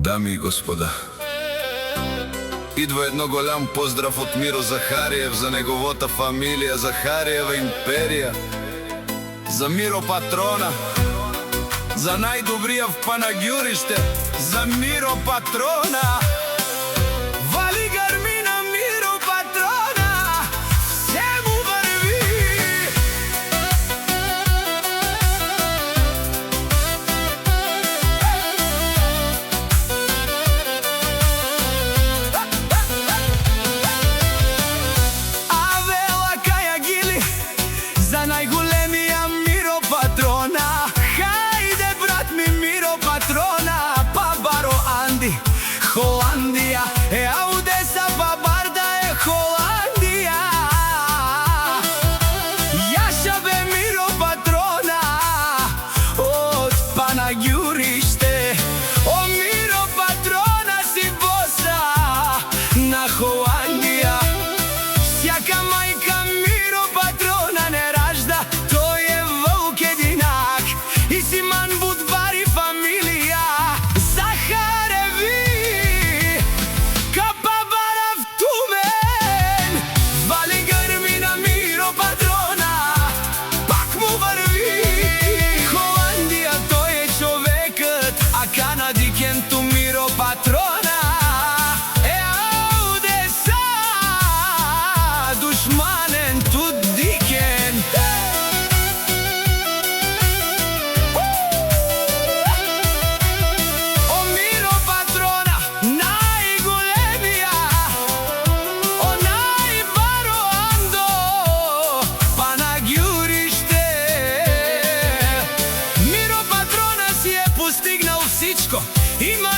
Дами и господа, идва едно голям поздрав од Миро Захариев за неговата фамилија, Захариева империја, за Миро Патрона, за најдобријав Панаѓуриште, за Миро Патрона. Вали гармина Миро Патрона, се му врви. Авела Кајагили, за најголемија Миро Патрона. Хајде брат ми Миро Патрона, па баро Анди, Холандија, Аудеса, па Барда е Холандија. Јаша бе Миро Патрона, од Панаѓуриште. О Миро Патрона си боса на Холандија. Сјака мајка Миро Патрона не ражда, тој е волк единак и си манбут бари фамилија. Захареви, капа барав тумен, вали грмина Миро Патрона, пак му врви. Холандија, тој е човекот, а канадикенту Миро Патрона. Аудеса, душманен тут дикен. О Миро Патрона, најголемија, о најбаро Андо, Панаѓуриште. Миро Патрона си е постигнал всичко, има